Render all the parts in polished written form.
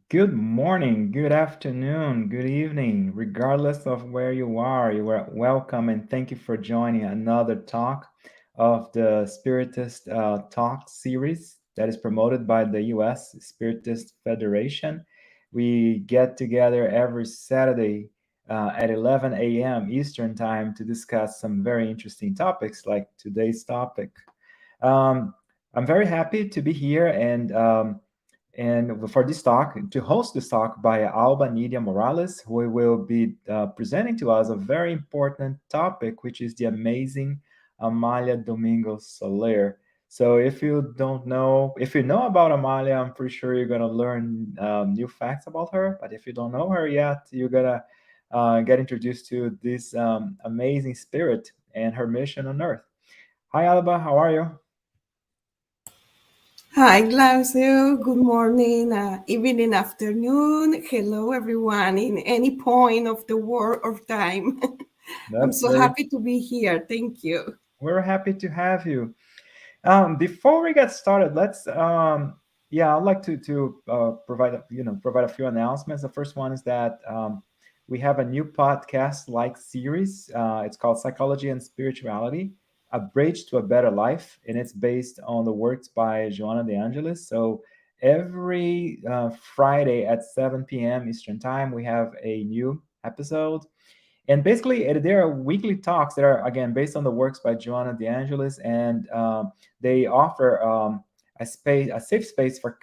Good morning, good afternoon, good evening, regardless of where you are welcome and thank you for joining another talk of the Spiritist Talk series that is promoted by the US Spiritist Federation. We get together every Saturday at 11 a.m. Eastern Time to discuss some very interesting topics like today's topic. Um, I'm very happy to be here and for this talk, to host this talk by Alba Nydia Morales, who will be presenting to us a very important topic, which is the amazing Amalia Domingo Soler. So if you know about Amalia, I'm pretty sure you're going to learn new facts about her. But if you don't know her yet, you're going to get introduced to this amazing spirit and her mission on earth. Hi, Alba. How are you? Hi, Glaucio. Good morning, evening, afternoon. Hello, everyone, in any point of the world or time. I'm That's so great. happy to be here. Thank you. We're happy to have you. Before we get started, I'd like to provide a few announcements. The first one is that we have a new podcast like series. It's called Psychology and Spirituality: A Bridge to a Better Life, and it's based on the works by Joanna de Angelis. So every Friday at 7 p.m. Eastern Time, we have a new episode. And basically, there are weekly talks that are again based on the works by Joanna De Angelis, and they offer a safe space for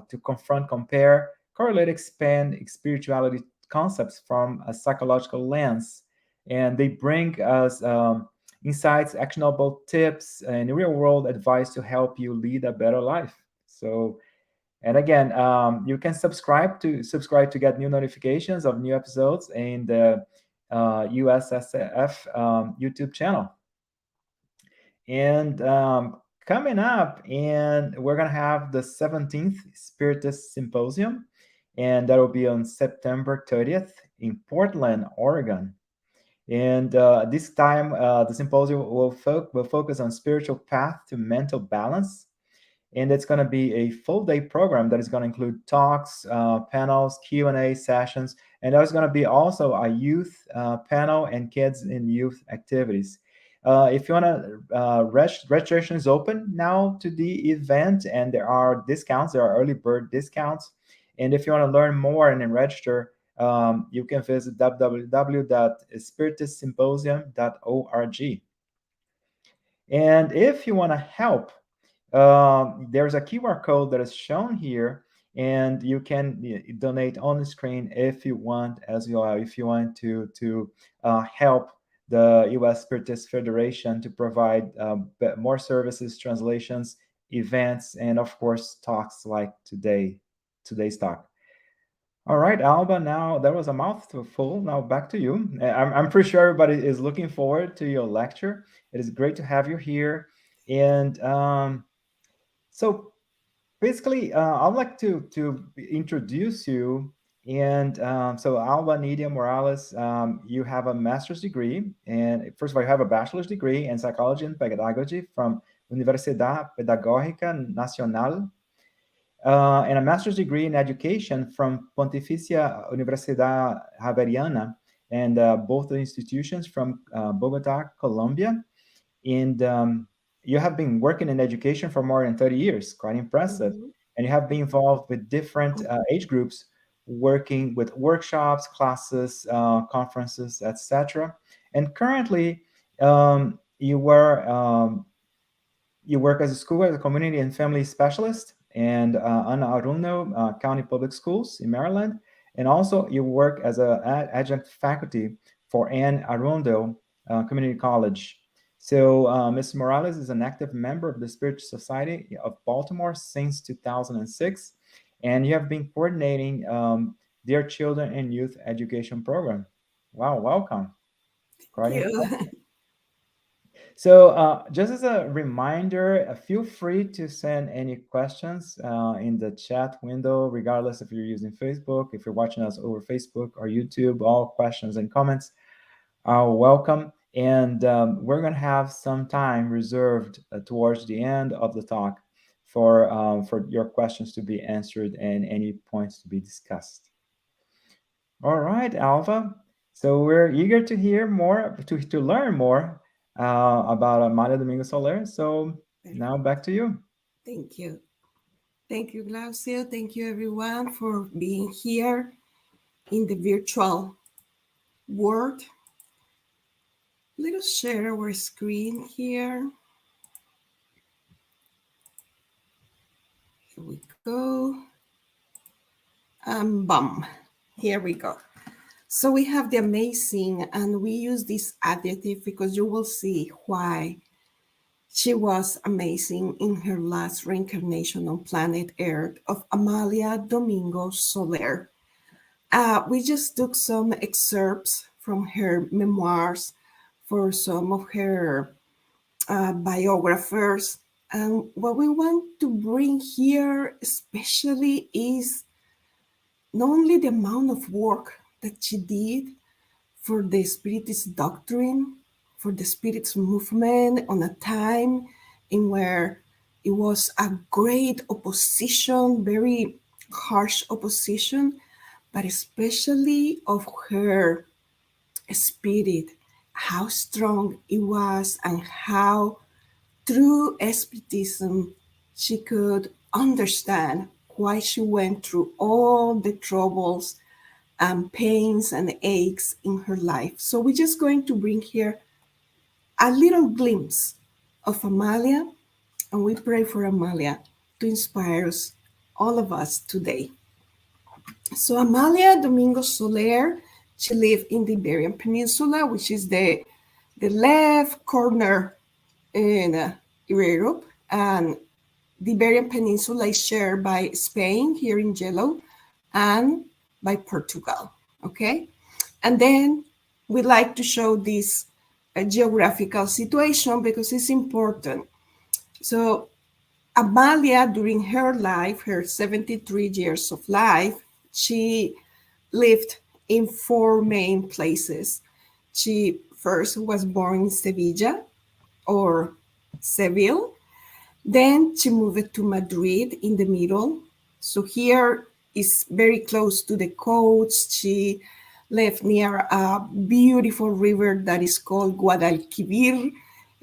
to confront, compare, correlate, expand spirituality concepts from a psychological lens, and they bring us insights, actionable tips, and real world advice to help you lead a better life. So and again, you can subscribe to get new notifications of new episodes in the USSF YouTube channel. And coming up, and we're gonna have the 17th Spiritist Symposium, and that will be on September 30th in Portland, Oregon. And this time, the symposium will focus on spiritual path to mental balance, and it's going to be a full day program that is going to include talks, panels, Q&A sessions, and there's going to be also a youth panel and kids in youth activities. If you want to, registration is open now to the event, and there are discounts. There are early bird discounts, and if you want to learn more and then register, you can visit www.spiritistsymposium.org. And if you want to help, there's a QR code that is shown here, and you can donate on the screen if you want as well. If you want to help the U.S. Spiritist Federation to provide more services, translations, events, and of course talks like today's talk. All right, Alba. Now that was a mouthful. Now back to you. I'm pretty sure everybody is looking forward to your lecture. It is great to have you here, and so basically, I'd like to introduce you. And so, Alba Nydia Morales, you have a master's degree, and first of all, you have a bachelor's degree in psychology and pedagogy from Universidad Pedagogica Nacional, and a master's degree in education from Pontificia Universidad Javeriana, and both the institutions from Bogotá, Colombia. And you have been working in education for more than 30 years, quite impressive. Mhm. And you have been involved with different age groups, working with workshops, classes, conferences, etc. And currently, you work as a school as a community and family specialist and Anne Arundel County Public Schools in Maryland. And also, you work as an adjunct faculty for Anne Arundel Community College. So, Ms. Morales is an active member of the Spiritist Society of Baltimore since 2006, and you have been coordinating their children and youth education program. Wow, welcome. Quite Thank you. impressive. So, just as a reminder, feel free to send any questions in the chat window, regardless if you're using Facebook, if you're watching us over Facebook or YouTube. All questions and comments are welcome. And we're going to have some time reserved towards the end of the talk for your questions to be answered and any points to be discussed. All right, Alva. So we're eager to hear more, to learn more about Amalia Domingo Soler. So now back to you. Thank you. Thank you, Glaucio. Thank you, everyone, for being here in the virtual world. Let us share our screen here. Here we go. Bum. Here we go. So we have the amazing, and we use this adjective because you will see why she was amazing in her last reincarnation on planet Earth of Amalia Domingo Soler. We just took some excerpts from her memoirs for some of her biographers. And what we want to bring here especially is not only the amount of work that she did for the Spiritist doctrine, for the Spiritist movement on a time in where it was a great opposition, very harsh opposition, but especially of her spirit, how strong it was, and how through Spiritism she could understand why she went through all the troubles and pains and aches in her life. So we're just going to bring here a little glimpse of Amalia, and we pray for Amalia to inspire us, all of us today. So Amalia Domingo Soler, she lived in the Iberian Peninsula, which is the left corner in Europe, and the Iberian Peninsula is shared by Spain here in yellow and by Portugal, okay? And then we like to show this geographical situation because it's important. So Amalia, during her life, her 73 years of life, she lived in 4 main places. She first was born in Sevilla or Seville. Then she moved to Madrid in the middle. So here is very close to the coast. She lived near a beautiful river that is called Guadalquivir,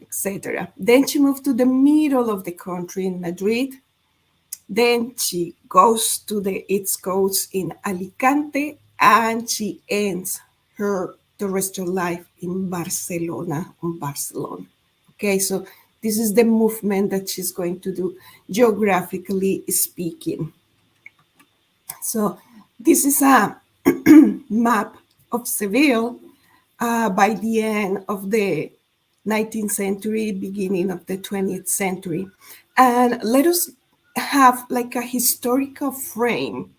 etc. Then she moved to the middle of the country in Madrid. Then she goes to its coast in Alicante, and she ends her terrestrial life in Barcelona. Okay, so this is the movement that she's going to do, geographically speaking. So this is a map of Seville by the end of the 19th century, beginning of the 20th century. And let us have like a historical frame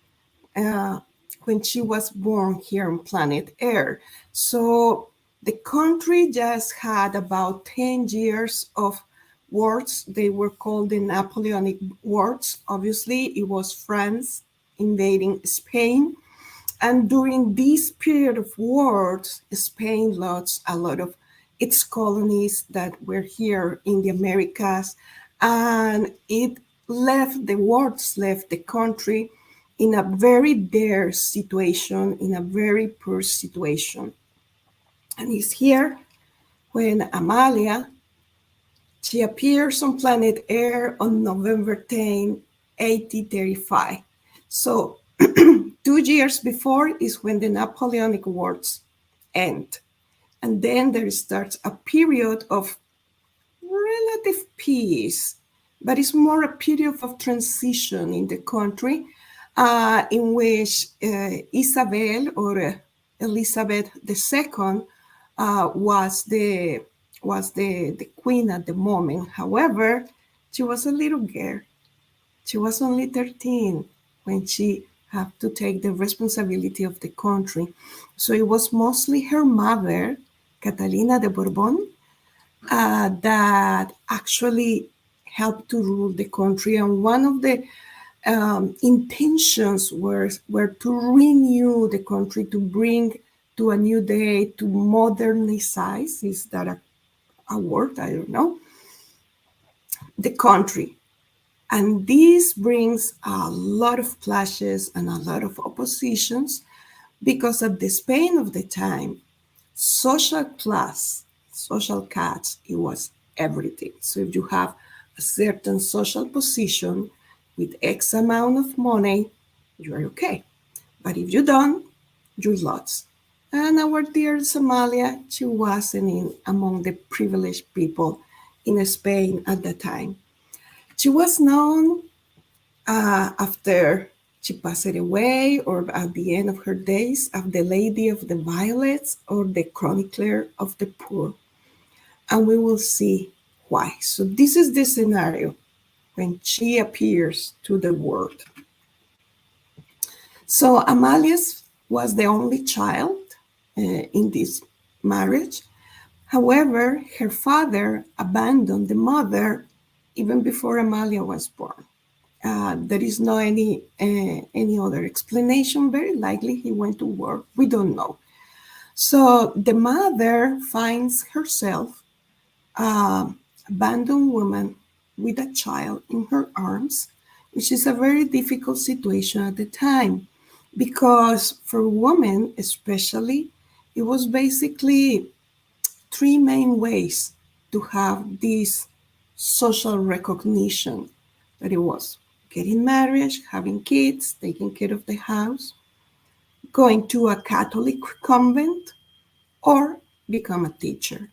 when she was born here on planet Earth. So the country just had about 10 years of wars. They were called the Napoleonic Wars. Obviously, it was France invading Spain. And during this period of wars, Spain lost a lot of its colonies that were here in the Americas. And it left, the wars left the country in a very dire situation, in a very poor situation. And it's here when Amalia, she appears on planet Earth on November 10, 1835. So 2 years before is when the Napoleonic Wars end. And then there starts a period of relative peace, but it's more a period of transition in the country in which Isabel or Elizabeth II was the queen at the moment. However, she was a little girl. She was only 13 when she had to take the responsibility of the country. So it was mostly her mother, Catalina de Bourbon, that actually helped to rule the country. And one of the intentions were to renew the country, to bring to a new day, to modernize, is that a word? I don't know. The country. And this brings a lot of clashes and a lot of oppositions because at the Spain of the time, social class, social caste, it was everything. So if you have a certain social position with X amount of money, you are okay. But if you don't, you lost. And our dear Amalia, she wasn't in among the privileged people in Spain at the time. She was known after she passed away or at the end of her days as the Lady of the Violets or the Chronicler of the Poor. And we will see why. So this is the scenario when she appears to the world. So Amalia's was the only child in this marriage. However, her father abandoned the mother even before Amalia was born. There is no any other explanation. Very likely he went to work. We don't know. So the mother finds herself abandoned woman with a child in her arms, which is a very difficult situation at the time, because for women especially, it was basically three main ways to have this social recognition, that it was getting married, having kids, taking care of the house, going to a Catholic convent, or become a teacher.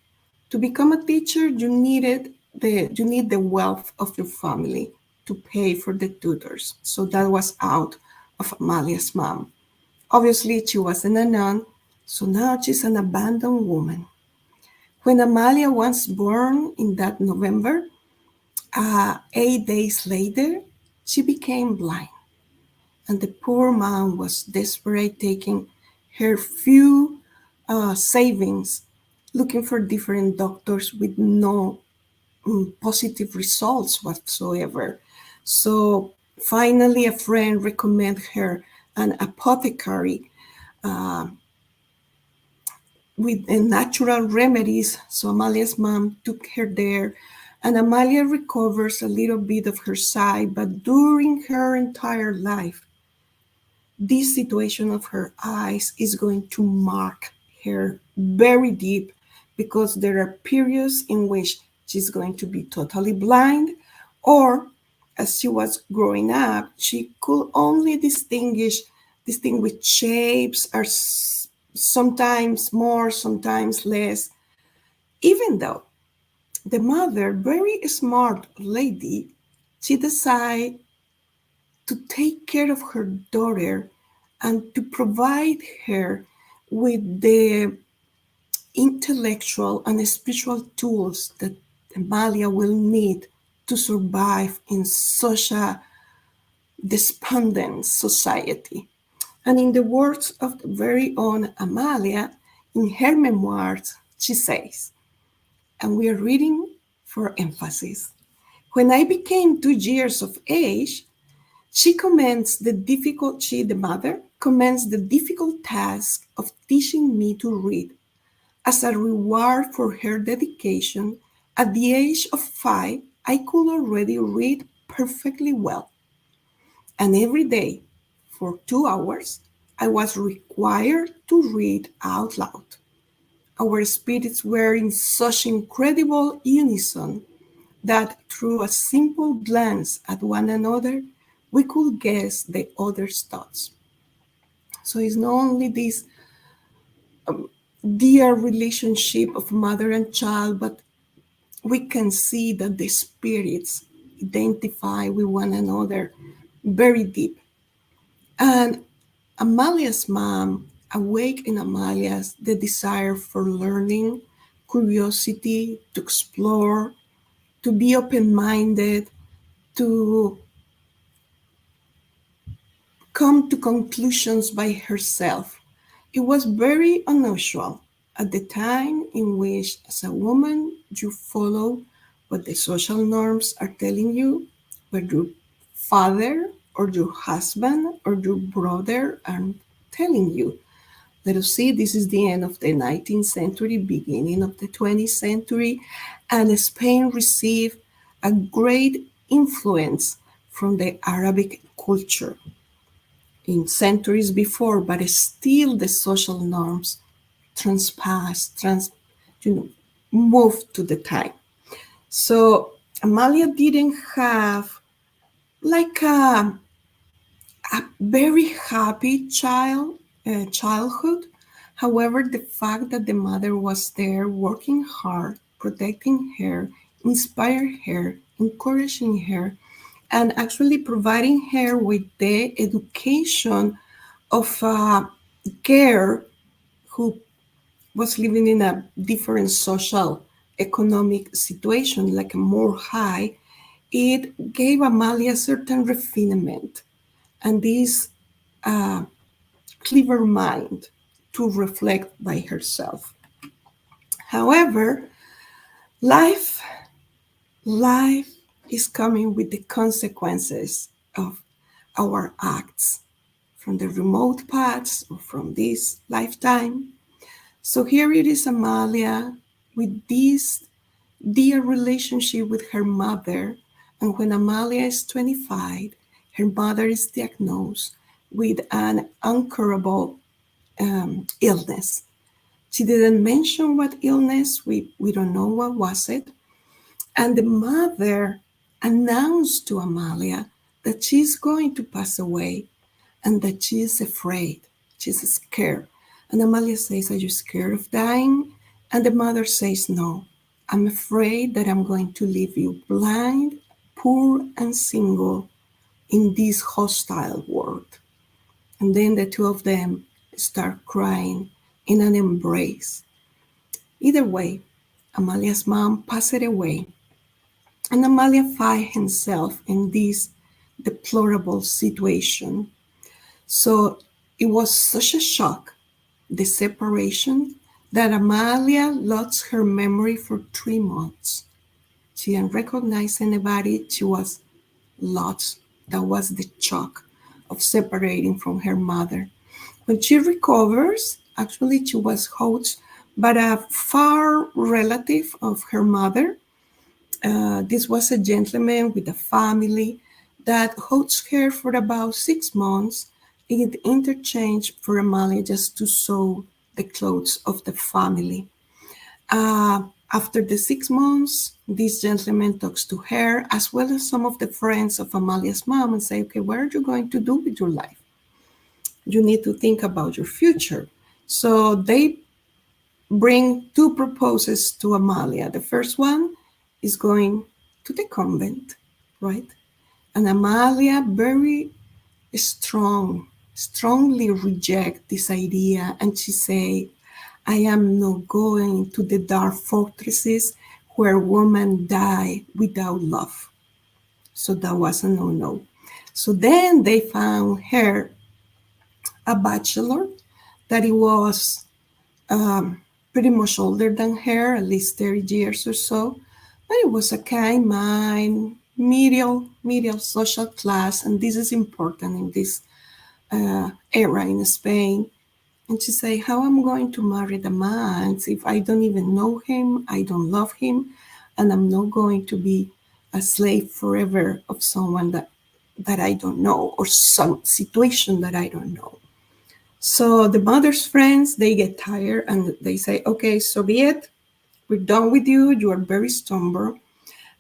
To become a teacher, you need the wealth of your family to pay for the tutors. So that was out of Amalia's mom. Obviously, she wasn't a nun, so now she's an abandoned woman. When Amalia was born in that November, 8 days later, she became blind. And the poor mom was desperate, taking her few savings, looking for different doctors with no positive results whatsoever. So finally, a friend recommended her an apothecary with natural remedies. So Amalia's mom took her there, and Amalia recovers a little bit of her sight, but during her entire life, this situation of her eyes is going to mark her very deep, because there are periods in which she's going to be totally blind, or as she was growing up, she could only distinguish shapes, or sometimes more, sometimes less, even though the mother, very smart lady, she decided to take care of her daughter and to provide her with the intellectual and spiritual tools that Amalia will need to survive in such a despondent society. And in the words of the very own Amalia, in her memoirs, she says, and we are reading for emphasis, "When I became 2 years of age, the mother, commenced the difficult task of teaching me to read. As a reward for her dedication, at the age of 5, I could already read perfectly well. And every day, for 2 hours, I was required to read out loud. Our spirits were in such incredible unison that through a simple glance at one another, we could guess the other's thoughts." So it's not only this dear relationship of mother and child, but we can see that the spirits identify with one another very deep. And Amalia's mom awake in Amalia's the desire for learning, curiosity, to explore, to be open-minded, to come to conclusions by herself. It was very unusual at the time in which, as a woman, you follow what the social norms are telling you, what your father or your husband or your brother are telling you. Let us see, this is the end of the 19th century, beginning of the 20th century, and Spain received a great influence from the Arabic culture in centuries before, but still the social norms you know, moved to the time. So Amalia didn't have like a very happy childhood. However, the fact that the mother was there working hard, protecting her, inspiring her, encouraging her, and actually providing her with the education of a girl who was living in a different social economic situation, like a more high, it gave Amalia a certain refinement and this uh, clever mind to reflect by herself. However, life life is coming with the consequences of our acts from the remote past or from this lifetime. So here it is Amalia with this dear relationship with her mother. And when Amalia is 25, her mother is diagnosed with an incurable illness. She didn't mention what illness, we don't know what was it. And the mother announced to Amalia that she's going to pass away and that she is afraid, she's scared. And Amalia says, "Are you scared of dying?" And the mother says, "No, I'm afraid that I'm going to leave you blind, poor, and single in this hostile world." And then the two of them start crying in an embrace. Either way, Amalia's mom passed away, and Amalia finds herself in this deplorable situation. So it was such a shock, the separation, that Amalia lost her memory for 3 months. She didn't recognize anybody. She was lost. That was the shock of separating from her mother. When she recovers, actually she was housed by a far relative of her mother. This was a gentleman with a family that housed her for about 6 months in interchange for Amalia just to sew the clothes of the family. After the 6 months, this gentleman talks to her as well as some of the friends of Amalia's mom and say, "Okay, what are you going to do with your life? You need to think about your future." So they bring two proposals to Amalia. The first one is going to the convent, right? And Amalia very strongly reject this idea, and she say, "I am not going to the dark fortresses where women die without love." So that was a no-no. So then they found her a bachelor that he was pretty much older than her, at least 30 years or so. But it was a kind mind, medial social class, and this is important in this era in Spain. And she say, "How am I going to marry the man if I don't even know him, I don't love him, and I'm not going to be a slave forever of someone that I don't know or some situation that I don't know?" So the mother's friends, they get tired and they say, "Okay, so be it. We're done with you. You are very stubborn."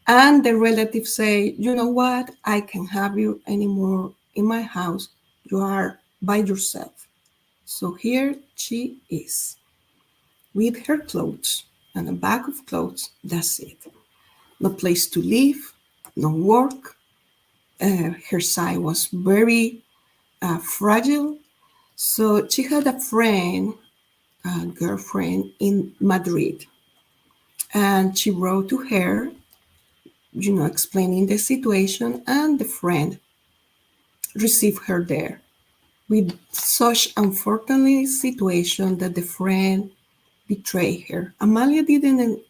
And the relatives say, "You know what? I can't have you anymore in my house. You are by yourself." So here she is with her clothes and a bag of clothes. That's it. No place to live, no work. Her sight was very fragile. So she had a friend, a girlfriend in Madrid. And she wrote to her, explaining the situation, and the friend received her there with such unfortunate situation that the friend betrayed her. Amalia didn't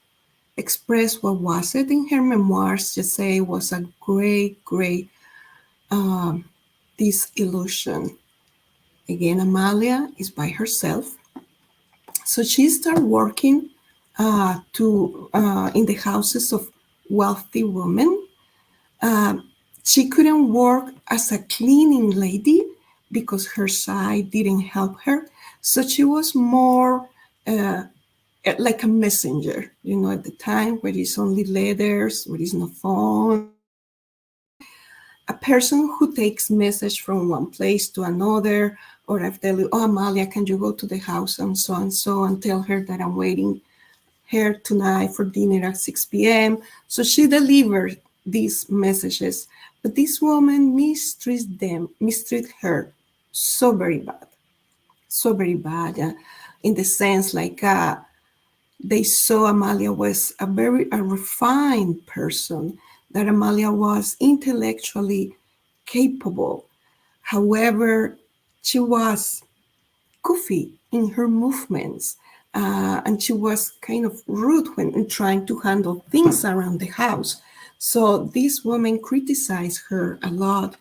express what was it in her memoirs, just say it was a great disillusion. Again, Amalia is by herself. So she started working in the houses of wealthy women. She couldn't work as a cleaning lady because her sight didn't help her. So she was more like a messenger, at the time where it's only letters, where it's no phone. A person who takes message from one place to another, or I tell you, oh, Amalia, can you go to the house and so, and tell her that I'm waiting her tonight for dinner at 6 p.m. So she delivered these messages. But this woman mistreat her so very bad, so very bad, in the sense like they saw Amalia was a refined person, that Amalia was intellectually capable. However, she was goofy in her movements, and she was kind of rude when trying to handle things around the house. So this woman criticized her a lot,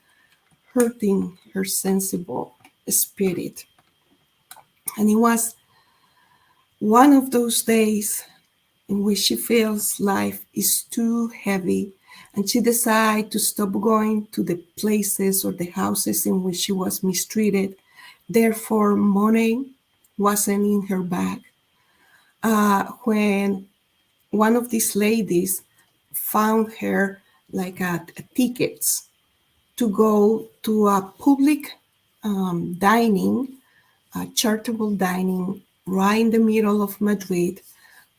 hurting her sensible spirit. And it was one of those days in which she feels life is too heavy, and she decides to stop going to the places or the houses in which she was mistreated. Therefore, money wasn't in her bag. When one of these ladies found her like tickets to go to a public dining, charitable dining, right in the middle of Madrid,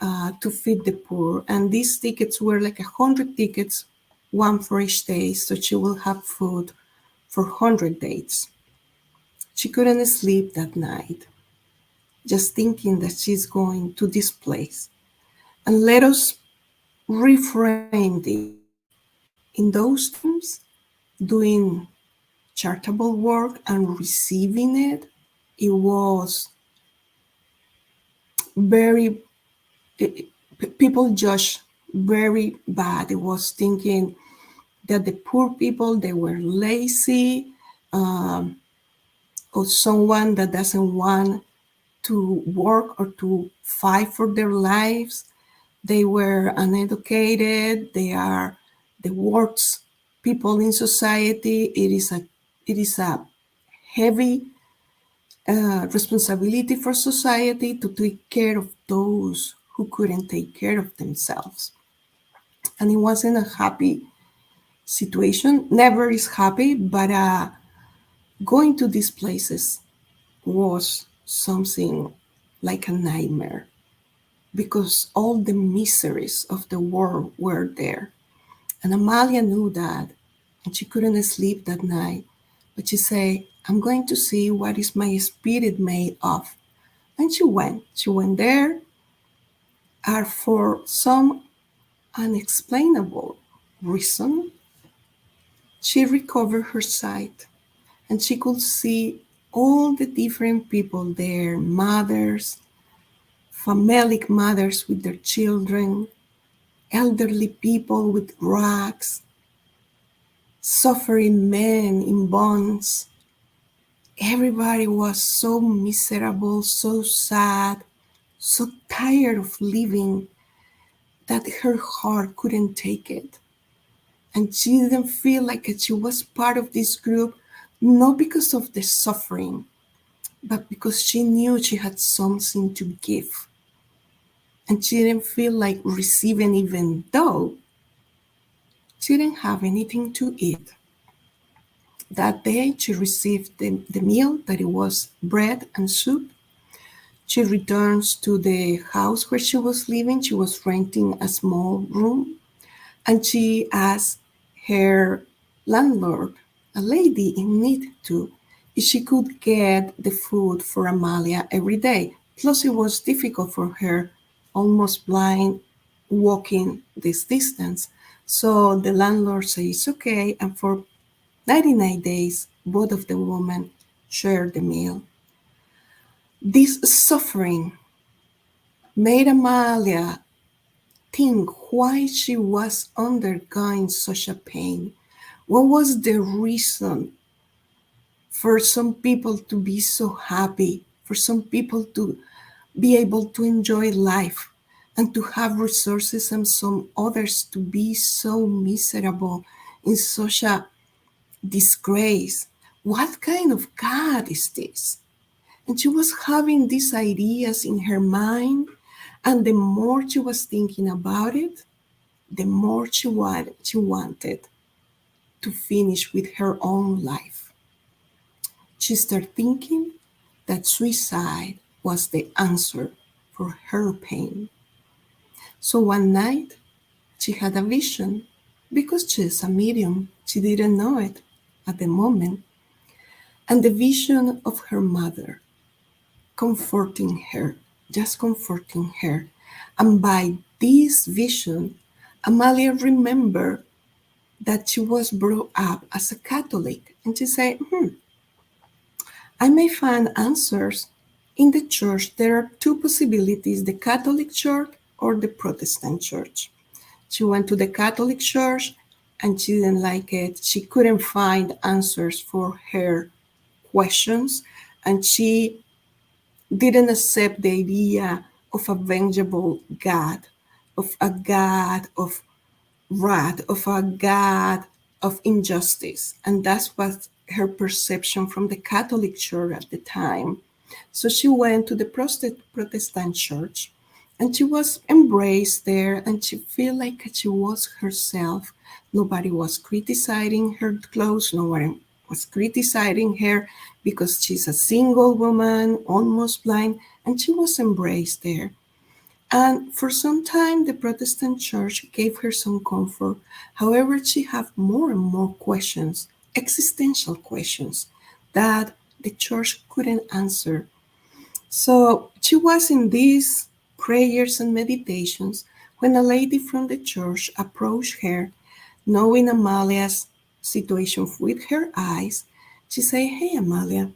to feed the poor. And these tickets were like 100 tickets, one for each day, so she will have food for 100 days. She couldn't sleep that night, just thinking that she's going to this place. And let us reframe this. In those times, doing charitable work and receiving it, it was very, people judge very bad. It was thinking that the poor people, they were lazy, or someone that doesn't want to work or to fight for their lives. They were uneducated. They are the worst people in society. It is a heavy responsibility for society to take care of those who couldn't take care of themselves. And it wasn't a happy situation. Never is happy, but going to these places was something like a nightmare, because all the miseries of the world were there. And Amalia knew that, and she couldn't sleep that night. But she said, I'm going to see what is my spirit made of. And she went. She went there, and for some unexplainable reason, she recovered her sight, and she could see all the different people there, mothers, familic mothers with their children, elderly people with rags, suffering men in bonds. Everybody was so miserable, so sad, so tired of living that her heart couldn't take it. And she didn't feel like she was part of this group, not because of the suffering, but because she knew she had something to give. And she didn't feel like receiving, even though she didn't have anything to eat. That day, she received the meal, that it was bread and soup. She returns to the house where she was living. She was renting a small room, and she asked her landlord, a lady in need too, if she could get the food for Amalia every day. Plus, it was difficult for her, almost blind, walking this distance. So the landlord says, okay, and for 99 days, both of the women shared the meal. This suffering made Amalia think why she was undergoing such a pain. What was the reason for some people to be so happy, for some people to be able to enjoy life and to have resources, and some others to be so miserable in such a disgrace. What kind of God is this? And she was having these ideas in her mind, and the more she was thinking about it, the more she wanted to finish with her own life. She started thinking that suicide was the answer for her pain. So one night, she had a vision. Because she's a medium, she didn't know it at the moment. And the vision of her mother comforting her, just comforting her. And by this vision, Amalia remembered that she was brought up as a Catholic. And she said, I may find answers in the church. There are two possibilities, the Catholic Church or the Protestant Church. She went to the Catholic Church and she didn't like it. She couldn't find answers for her questions, and she didn't accept the idea of a vengeable God, of a God of wrath, of a God of injustice. And that's what her perception from the Catholic Church at the time. So she went to the Protestant Church, and she was embraced there, and she felt like she was herself. Nobody was criticizing her clothes, no one was criticizing her because she's a single woman, almost blind, and she was embraced there. And for some time, the Protestant Church gave her some comfort. However, she had more and more questions, existential questions, that the church couldn't answer. So she was in these prayers and meditations when a lady from the church approached her, knowing Amalia's situation with her eyes. She said, Hey, Amalia,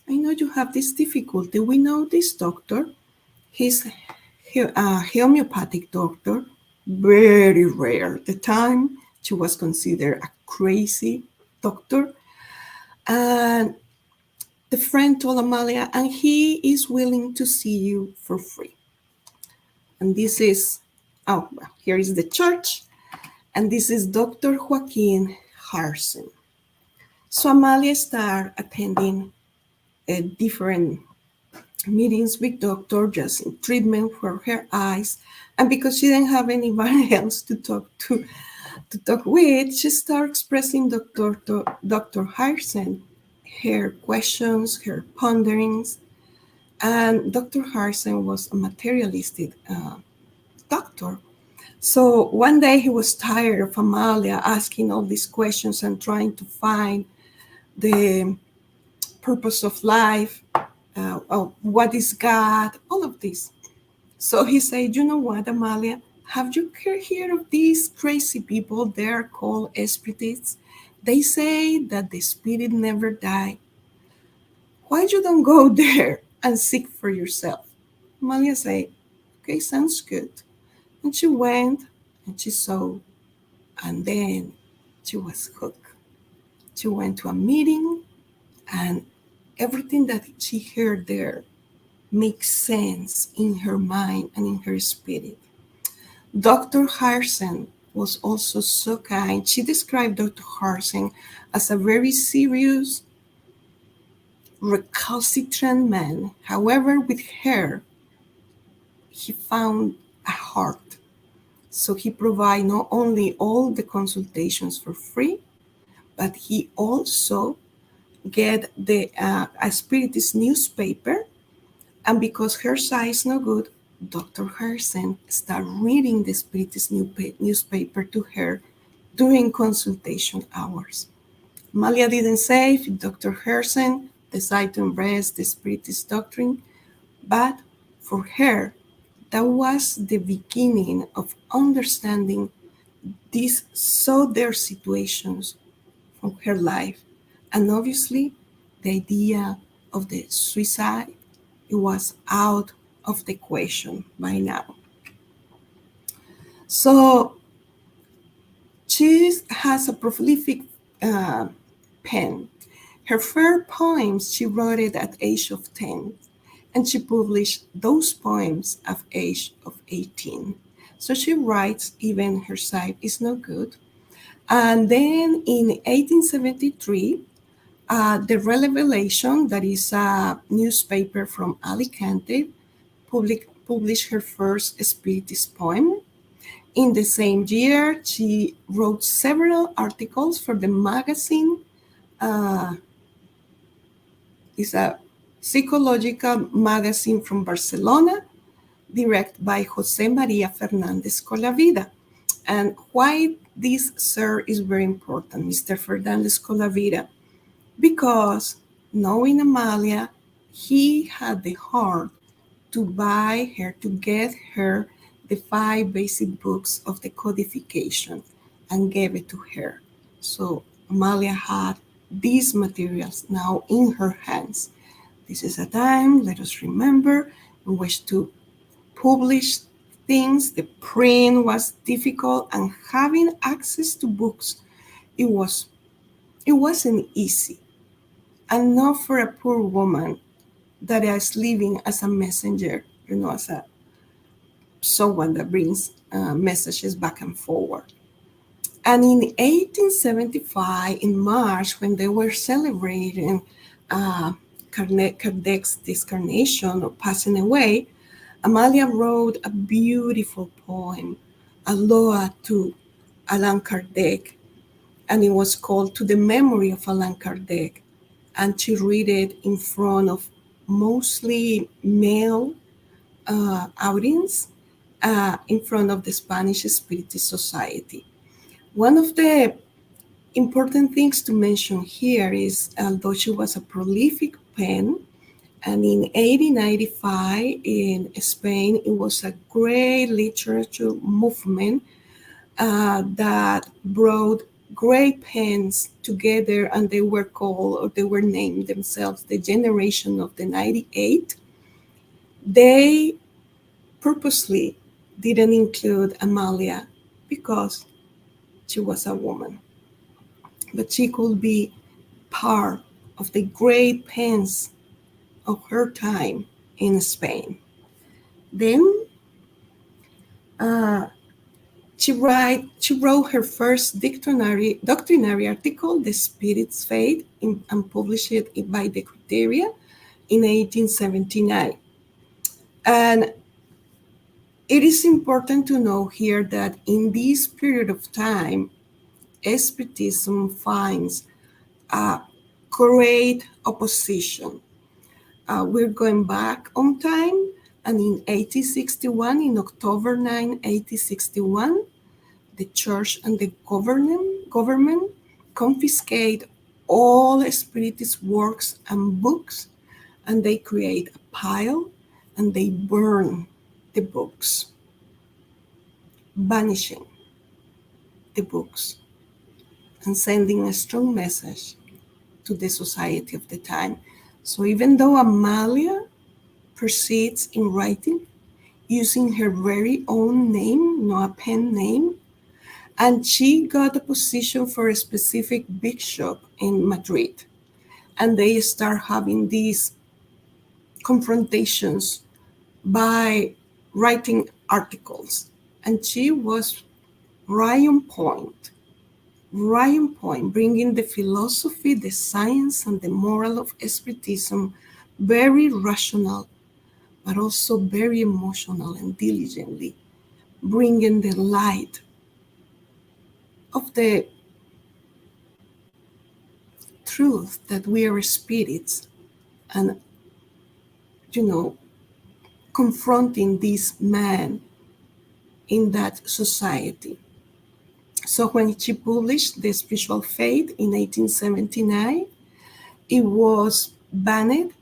I know you have this difficulty. We know this doctor. He's a homeopathic doctor, very rare. At the time, she was considered a crazy doctor. And the friend told Amalia, and he is willing to see you for free. And this is, here is the church. And this is Dr. Joaquin Harson. So Amalia started attending different meetings with doctor, just in treatment for her eyes. And because she didn't have anybody else to talk with, she started expressing Dr. Harson her questions, her ponderings. And Dr. Harson was a materialistic doctor. So one day he was tired of Amalia asking all these questions and trying to find the purpose of life, what is God, all of this. So he said, you know what, Amalia, have you heard of these crazy people? They're called spiritists. They say that the spirit never die. Why you don't go there and seek for yourself? Amalia said, okay, sounds good. And she went and she saw, and then she was hooked. She went to a meeting, and everything that she heard there makes sense in her mind and in her spirit. Dr. Harson was also so kind. She described Dr. Harson as a very serious, recalcitrant man. However, with her, he found a heart. So he provided not only all the consultations for free, but he also get the a Spiritist newspaper. And because her sight is no good, Dr. Harson started reading the Spiritist newspaper to her during consultation hours. Amalia didn't say if Dr. Harson decided to embrace the Spiritist doctrine, but for her, that was the beginning of understanding these their situations from her life. And obviously, the idea of the suicide, it was out of the equation by now. So she has a prolific pen. Her first poems, she wrote it at age of 10, and she published those poems at age of 18. So she writes even her sight is no good. And then in 1873, the Revelation, that is a newspaper from Alicante, published her first spiritist poem. In the same year, she wrote several articles for the magazine. It's a psychological magazine from Barcelona, directed by Jose Maria Fernandez Colavida. And why this sir is very important, Mr. Fernandez Colavida? Because knowing Amalia, he had the heart to buy her, to get her the 5 basic books of the codification and gave it to her. So Amalia had these materials now in her hands. This is a time, let us remember, in which to publish things, the print was difficult, and having access to books, it wasn't easy. And not for a poor woman that is living as a messenger, as a someone that brings messages back and forward. And in 1875, in March, when they were celebrating Kardec's discarnation or passing away, Amalia wrote a beautiful poem, a Loa to Allan Kardec, and it was called To the Memory of Allan Kardec. And she read it in front of mostly male audience, in front of the Spanish Spiritist Society. One of the important things to mention here is, although she was a prolific pen, and in 1895 in Spain, it was a great literature movement that brought great pens together, and they were called, or they were named themselves, the generation of the 98. They purposely didn't include Amalia because she was a woman, but she could be part of the great pens of her time in Spain. Then she wrote her first doctrinary article, The Spirit's Fate, and published it by the Criteria in 1879. And it is important to know here that in this period of time, Spiritism finds a great opposition. We're going back on time, and in 1861, in October 9, 1861, the church and the government confiscate all Spiritist works and books, and they create a pile and they burn the books, banishing the books and sending a strong message to the society of the time. So even though Amalia proceeds in writing using her very own name, not a pen name, and she got a position for a specific bishop in Madrid, and they start having these confrontations by writing articles, and she was right on point, bringing the philosophy, the science, and the moral of Spiritism, very rational, but also very emotional and diligently, bringing the light of the truth that we are spirits, and, confronting this man in that society. So when she published The Spiritual Fate in 1879, it was banned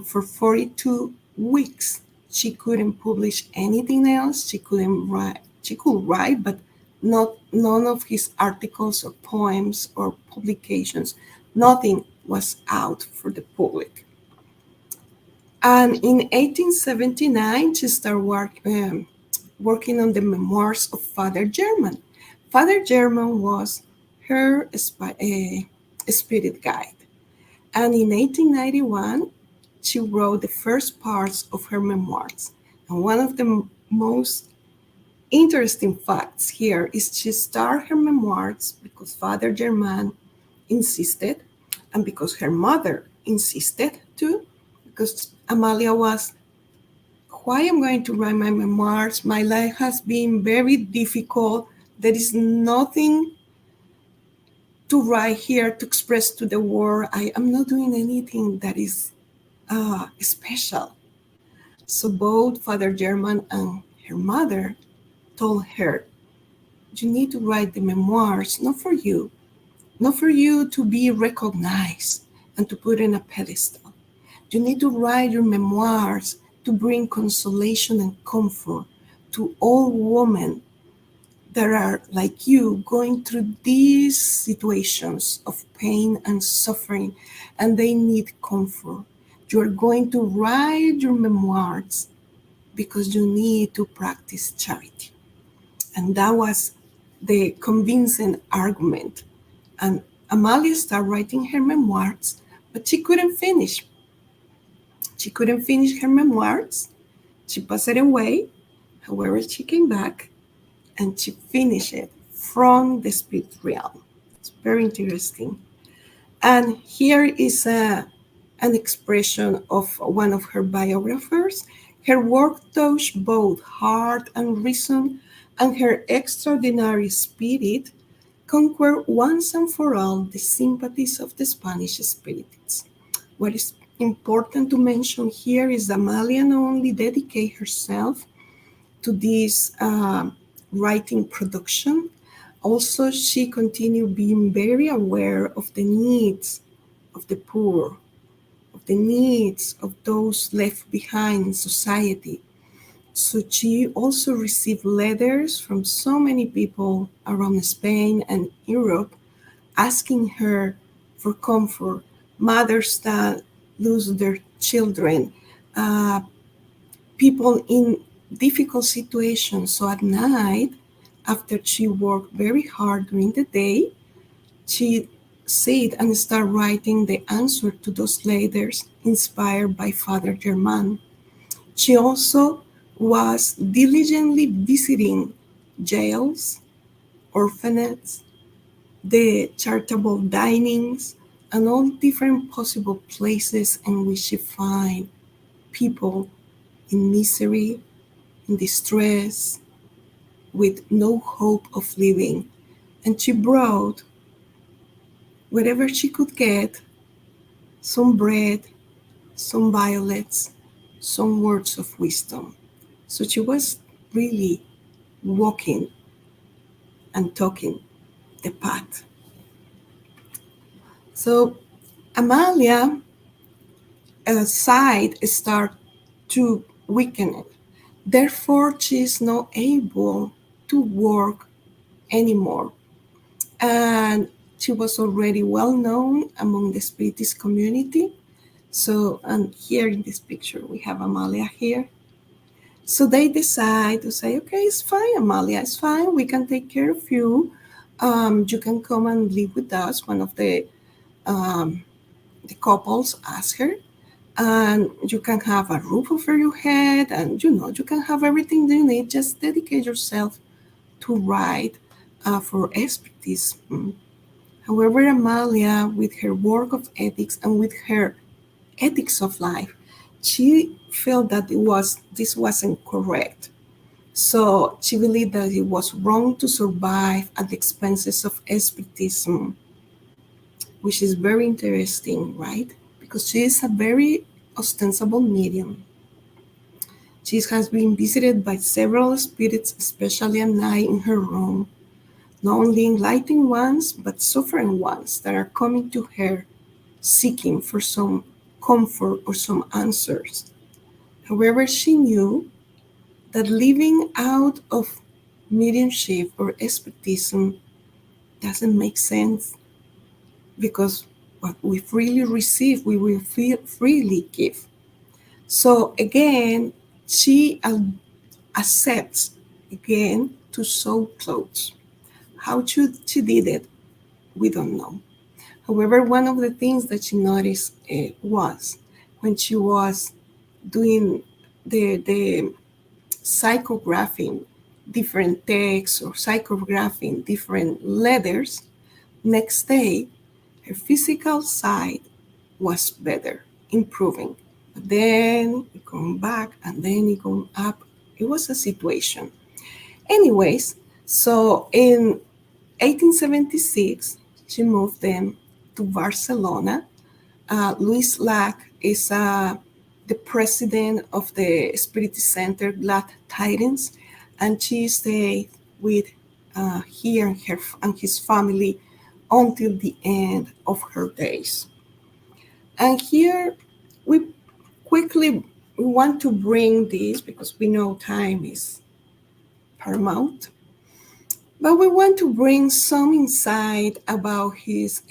for 42 weeks. She couldn't publish anything else. She couldn't write. She could write, but none of his articles or poems or publications, nothing was out for the public. And in 1879, she started working on the memoirs of Father German. Father German was her spirit guide. And in 1891, she wrote the first parts of her memoirs. And one of the most interesting facts here is she started her memoirs because Father Germain insisted, and because her mother insisted too, because Amalia was, why I'm going to write my memoirs? My life has been very difficult. There is nothing to write here to express to the world. I am not doing anything that is special. So both Father German and her mother told her, you need to write the memoirs, not for you, not for you to be recognized and to put in a pedestal. You need to write your memoirs to bring consolation and comfort to all women that are like you going through these situations of pain and suffering, and they need comfort. You're going to write your memoirs because you need to practice charity. And that was the convincing argument. And Amalia started writing her memoirs, but she couldn't finish. She couldn't finish her memoirs. She passed it away. However, she came back and she finished it from the spirit realm. It's very interesting. And here is an expression of one of her biographers. Her work touched both heart and reason, and her extraordinary spirit conquered once and for all the sympathies of the Spanish spiritists. What is important to mention here is that Amalia not only dedicated herself to this writing production, also she continued being very aware of the needs of the poor, of the needs of those left behind in society. So she also received letters from so many people around Spain and Europe asking her for comfort, mothers that lose their children, people in difficult situations. So at night, after she worked very hard during the day, she sat and started writing the answer to those letters inspired by Father Germain. She also was diligently visiting jails, orphanages, the charitable dinings, and all different possible places in which she find people in misery, in distress, with no hope of living. And she brought whatever she could get, some bread, some violets, some words of wisdom. So she was really walking and talking the path. So Amalia side start to weaken. Therefore, she is not able to work anymore. And she was already well known among the Spiritist community. So, and here in this picture, we have Amalia here. So they decide to say, okay, it's fine, Amalia, it's fine. We can take care of you. You can come and live with us. One of the couples asked her, and you can have a roof over your head, and you can have everything you need. Just dedicate yourself to write for expertise. However, Amalia, with her work of ethics and with her ethics of life, she felt that this wasn't correct. So she believed that it was wrong to survive at the expenses of expertise, which is very interesting, right? Because she is a very ostensible medium. She has been visited by several spirits, especially at night in her room, not only enlightened ones, but suffering ones that are coming to her seeking for some comfort or some answers. However, she knew that living out of mediumship or spiritism doesn't make sense, because what we freely receive, we will freely give. So again, she accepts again to sew clothes. How she did it, we don't know. However, one of the things that she noticed was when she was doing the psychographing different texts or psychographing different letters, next day her physical side was better, improving. But then it going back and then it going up. It was a situation. Anyways, so in 1876, she moved them to Barcelona. Luis Lack is the president of the Spiritist Center, Glad Tidings, and she stayed with he and her and his family until the end of her days. And here we quickly we want to bring this because we know time is paramount. But we want to bring some insight about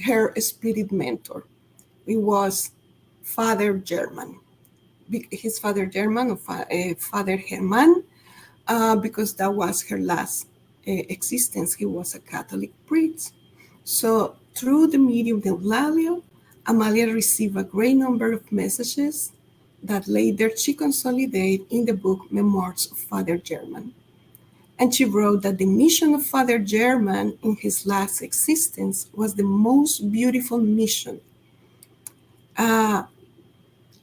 her spirit mentor. It was Father German. His Father German, or Father Herman, because that was her last existence. He was a Catholic priest. So through the medium of Eulalia, Amalia received a great number of messages that later she consolidated in the book Memoirs of Father German. And she wrote that the mission of Father German in his last existence was the most beautiful mission.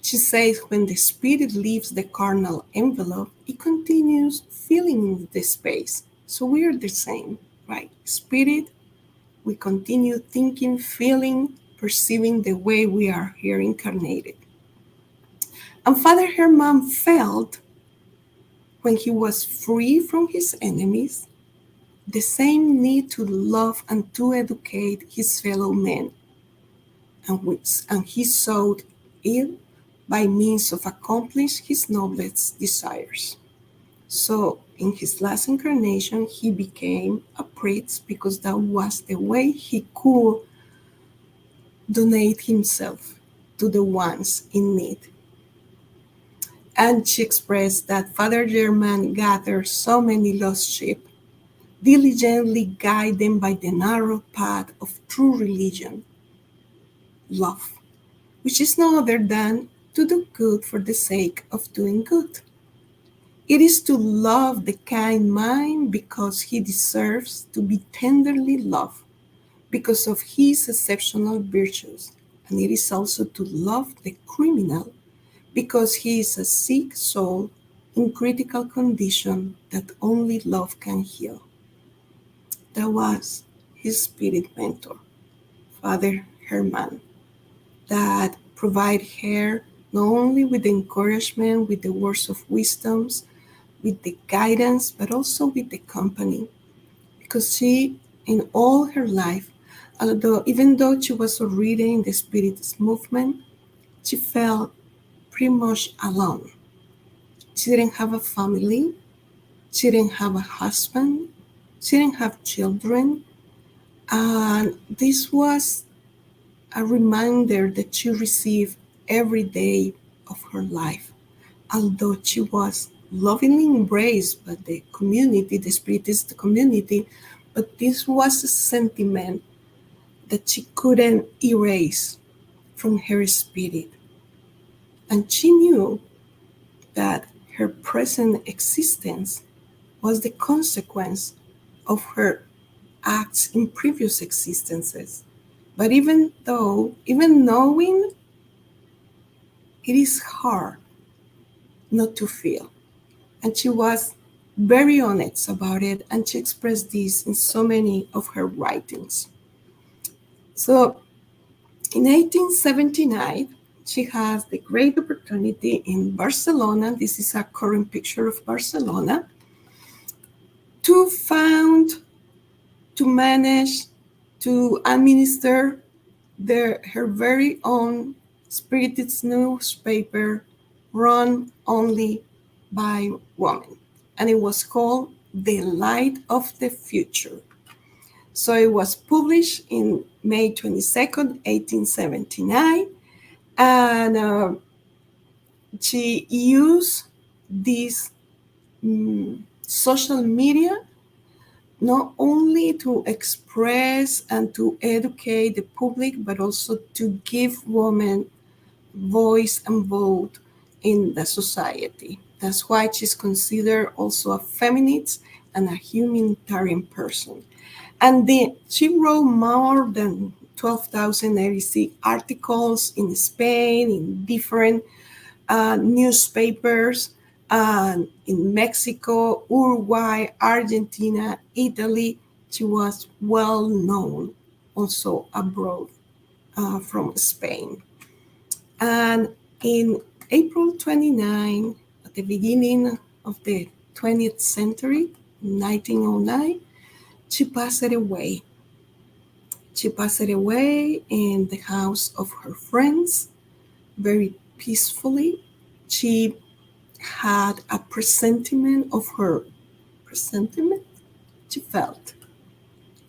She says when the spirit leaves the carnal envelope, it continues filling the space. So we are the same, right? Spirit, we continue thinking, feeling, perceiving the way we are here incarnated. And Father Herman felt when he was free from his enemies the same need to love and to educate his fellow men, and he sought it by means of accomplish his noblest desires. So in his last incarnation, he became a priest because that was the way he could donate himself to the ones in need. And she expressed that Father German gathered so many lost sheep, diligently guide them by the narrow path of true religion, love, which is no other than to do good for the sake of doing good. It is to love the kind mind because he deserves to be tenderly loved because of his exceptional virtues, and it is also to love the criminal because he is a sick soul in critical condition that only love can heal. That was his spirit mentor, Father Herman, that provide her not only with the encouragement, with the words of wisdoms, with the guidance, but also with the company. Because she, in all her life, even though she was already in the Spiritist movement, she felt pretty much alone. She didn't have a family, she didn't have a husband, she didn't have children, and this was a reminder that she received every day of her life. Although she was lovingly embraced by the community, the Spiritist community, but this was a sentiment that she couldn't erase from her spirit. And she knew that her present existence was the consequence of her acts in previous existences. But even knowing, it is hard not to feel. And she was very honest about it, and she expressed this in so many of her writings. So in 1879, she has the great opportunity in Barcelona. This is a current picture of Barcelona, to found, to manage, to administer her very own Spiritist newspaper run only by women. And it was called The Light of the Future. So it was published in May 22nd, 1879. And she used this social media not only to express and to educate the public, but also to give women voice and vote in the society. That's why she's considered also a feminist and a humanitarian person. And then she wrote more than 12,086 articles in Spain, in different newspapers, in Mexico, Uruguay, Argentina, Italy. She was well known also abroad from Spain. And in April 29, at the beginning of the 20th century, 1909, she passed away. She passed away in the house of her friends very peacefully. She had a presentiment of her presentiment. She felt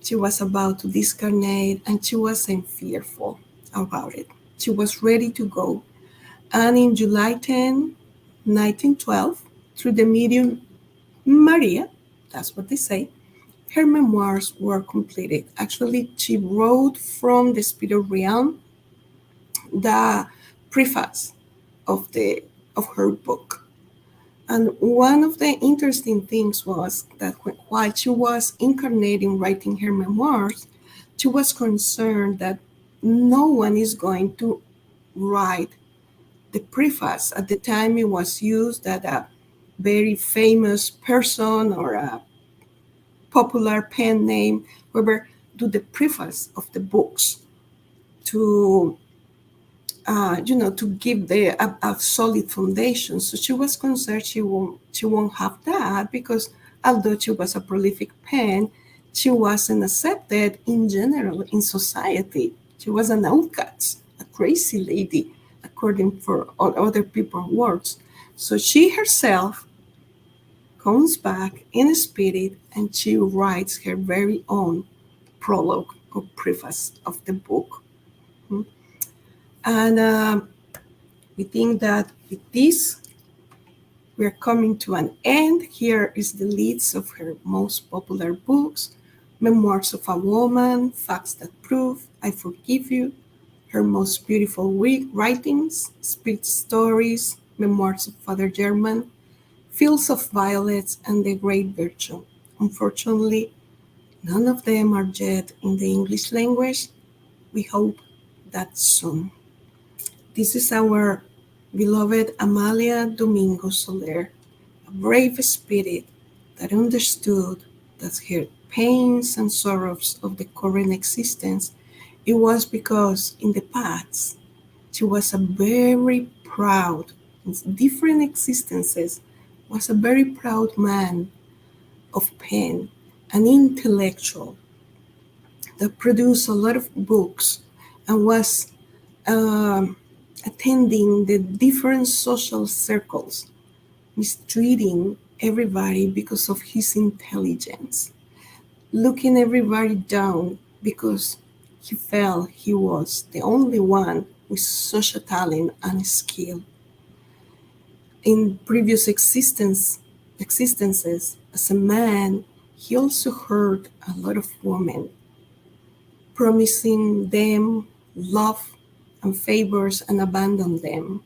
she was about to discarnate and she wasn't fearful about it. She was ready to go. And in July 10, 1912, through the medium Maria, that's what they say, her memoirs were completed. Actually, she wrote from the spirit realm the preface of the of her book. And one of the interesting things was that while she was incarnating writing her memoirs, she was concerned that no one is going to write the preface. At the time, it was used that a very famous person or a popular pen name, whoever, do the preface of the books to to give a solid foundation. So she was concerned she won't have that because although she was a prolific pen, she wasn't accepted in general in society. She was an outcast, a crazy lady, according for all other people's words. So she herself comes back in spirit and she writes her very own prologue or preface of the book. And we think that with this, we're coming to an end. Here is the list of her most popular books: Memoirs of a Woman, Facts That Prove, I Forgive You, her most beautiful writings, Spirit Stories, Memoirs of Father German, Fields of Violets, and The Great Virtue. Unfortunately, none of them are yet in the English language. We hope that soon. This is our beloved Amalia Domingo Soler, a brave spirit that understood that her pains and sorrows of the current existence, it was because in the past she was a very proud, in different existences, was a very proud man of pen, an intellectual that produced a lot of books and was um, attending the different social circles, mistreating everybody because of his intelligence, looking everybody down because he felt he was the only one with such a talent and skill. In previous existences, as a man, he also hurt a lot of women, promising them love and favors and abandon them.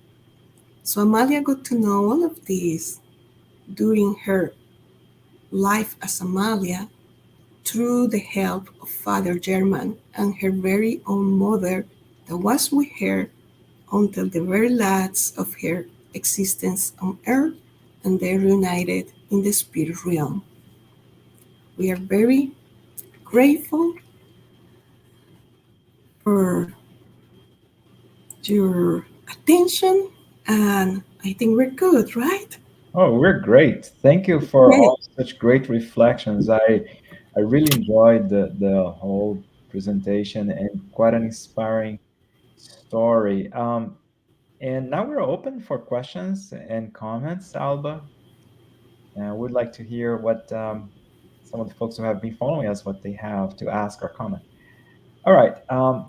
So Amalia got to know all of this during her life as Amalia through the help of Father German and her very own mother that was with her until the very last of her existence on earth, and they reunited in the spirit realm. We are very grateful for your attention, and I think we're good, right? Oh, we're great. Thank you for Okay. all such great reflections. I really enjoyed the whole presentation and quite an inspiring story. And now we're open for questions and comments, Alba. And we'd like to hear what some of the folks who have been following us, what they have to ask or comment. All right.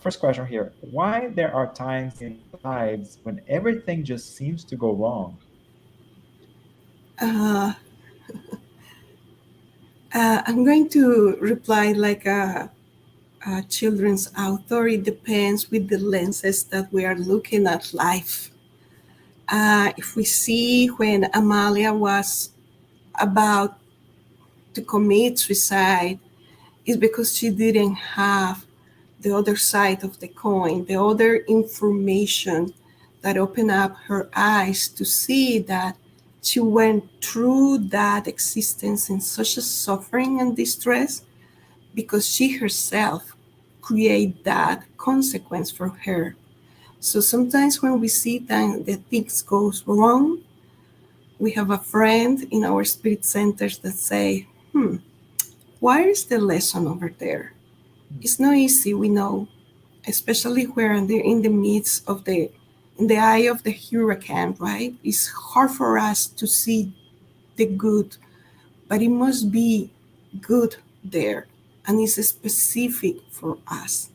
First question here: why there are times in our lives when everything just seems to go wrong? Uh, I'm going to reply like a children's author. It depends with the lenses that we are looking at life. If we see when Amalia was about to commit suicide is because she didn't have the other side of the coin, the other information that opened up her eyes to see that she went through that existence in such a suffering and distress because she herself create that consequence for her. So sometimes when we see that things goes wrong, we have a friend in our spirit centers that say, where is the lesson over there? It's not easy, we know, especially when they're in the midst of in the eye of the hurricane, right? It's hard for us to see the good, but it must be good there. And it's specific for us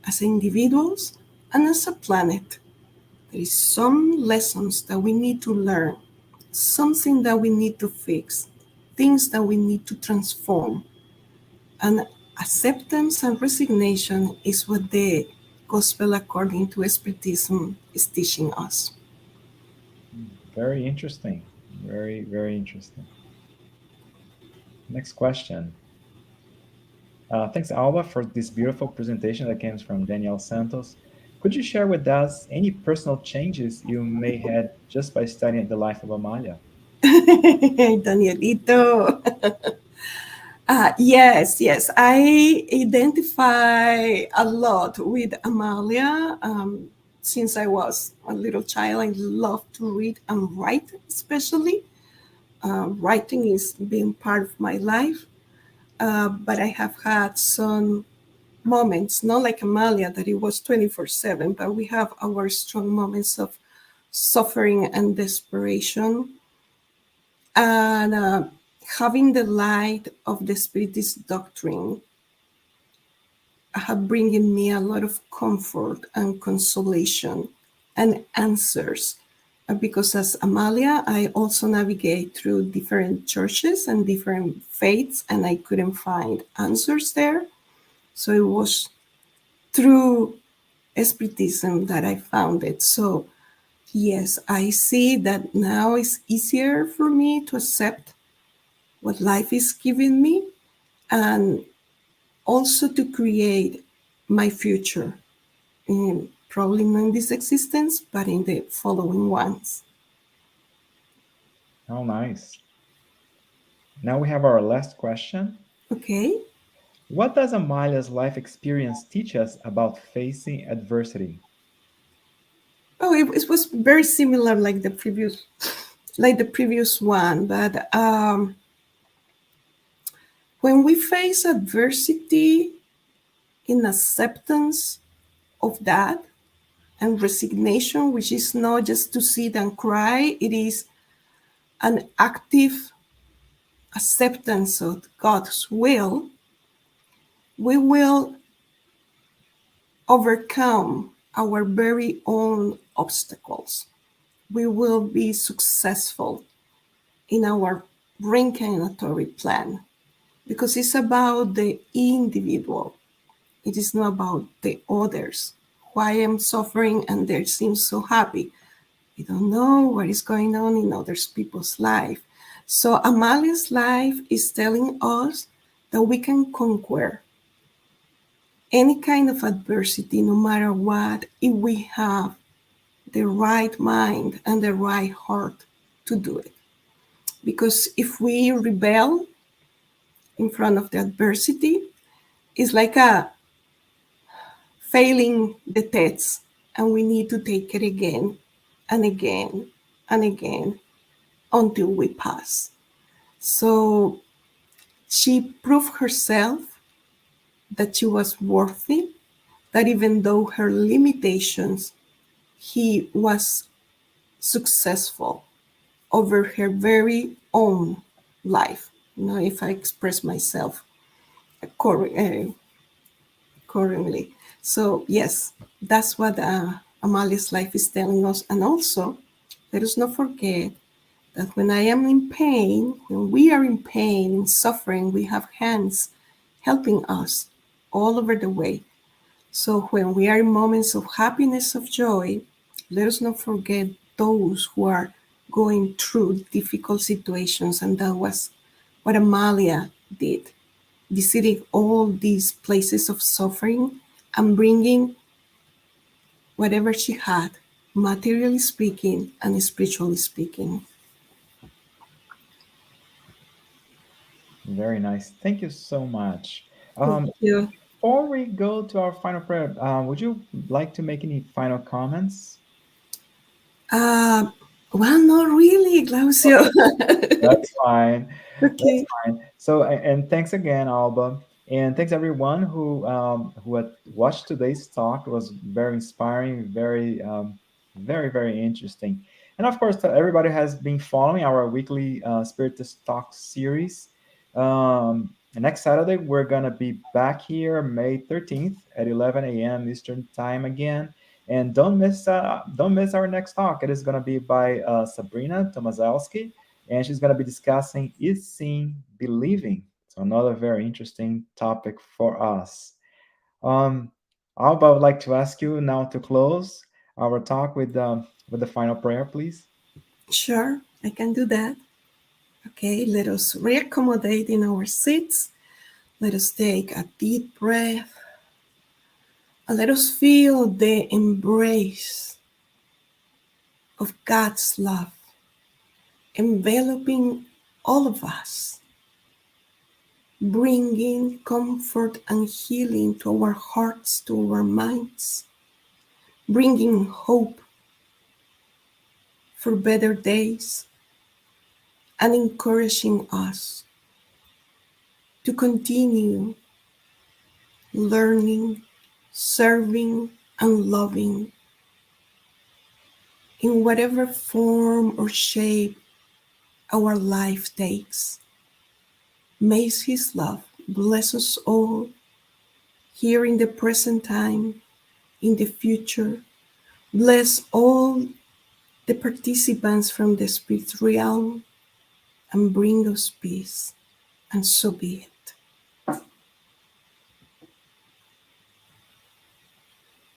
as individuals and as a planet. There is some lessons that we need to learn, something that we need to fix, things that we need to transform. And acceptance and resignation is what the gospel according to Spiritism is teaching us. Very interesting. Very, very interesting. Next question. Thanks, Alba, for this beautiful presentation that comes from Daniel Santos. Could you share with us any personal changes you may had just by studying the life of Amalia? Danielito. Yes. I identify a lot with Amalia. Since I was a little child, I love to read and write, especially. Writing is being part of my life. But I have had some moments, not like Amalia, that it was 24/7, but we have our strong moments of suffering and desperation. And having the light of the Spiritist doctrine have bringing me a lot of comfort and consolation and answers. Because as Amalia, I also navigate through different churches and different faiths, and I couldn't find answers there. So it was through Spiritism that I found it. So yes, I see that now it's easier for me to accept what life is giving me and also to create my future, probably not in this existence, but in the following ones. How nice. Now we have our last question. Okay. What does Amalia's life experience teach us about facing adversity? Oh, it was very similar like the previous one, but when we face adversity in acceptance of that and resignation, which is not just to sit and cry, it is an active acceptance of God's will, we will overcome our very own obstacles. We will be successful in our reincarnatory plan because it's about the individual. It is not about the others. Why I'm suffering and they seem so happy. We don't know what is going on in other people's life. So Amalia's life is telling us that we can conquer any kind of adversity, no matter what, if we have the right mind and the right heart to do it. Because if we rebel in front of the adversity, it's like a failing the test, and we need to take it again and again and again until we pass. So she proved herself that she was worthy, that even though her limitations, he was successful over her very own life. You know, if I express myself accordingly. So yes, that's what Amalia's life is telling us. And also, let us not forget that when I am in pain, when we are in pain, in suffering, we have hands helping us all over the way. So when we are in moments of happiness, of joy, let us not forget those who are going through difficult situations. And that was what Amalia did, visiting all these places of suffering and bringing whatever she had, materially speaking and spiritually speaking. Very nice. Thank you so much. Thank you. Before we go to our final prayer, would you like to make any final comments? Uh, well, not really, Glaucio. That's fine. That's Okay. fine. So, and thanks again, Alba, and thanks everyone who had watched today's talk. It was very inspiring, very interesting. And of course, to everybody who has been following our weekly Spiritist Talk series. Next Saturday, we're gonna be back here, May 13th at 11 a.m. Eastern Time again. And don't miss our next talk. It is gonna be by Sabrina Tomaszewski, and she's going to be discussing is seeing believing. So another very interesting topic for us. Um, Alba, I would like to ask you now to close our talk with the final prayer, please. Sure, I can do that. Okay, let us reaccommodate in our seats. Let us take a deep breath and let us feel the embrace of God's love enveloping all of us, bringing comfort and healing to our hearts, to our minds, bringing hope for better days, and encouraging us to continue learning, serving, and loving in whatever form or shape our life takes. May His love bless us all here in the present time, in the future. Bless all the participants from the spirit realm and bring us peace. And so be it.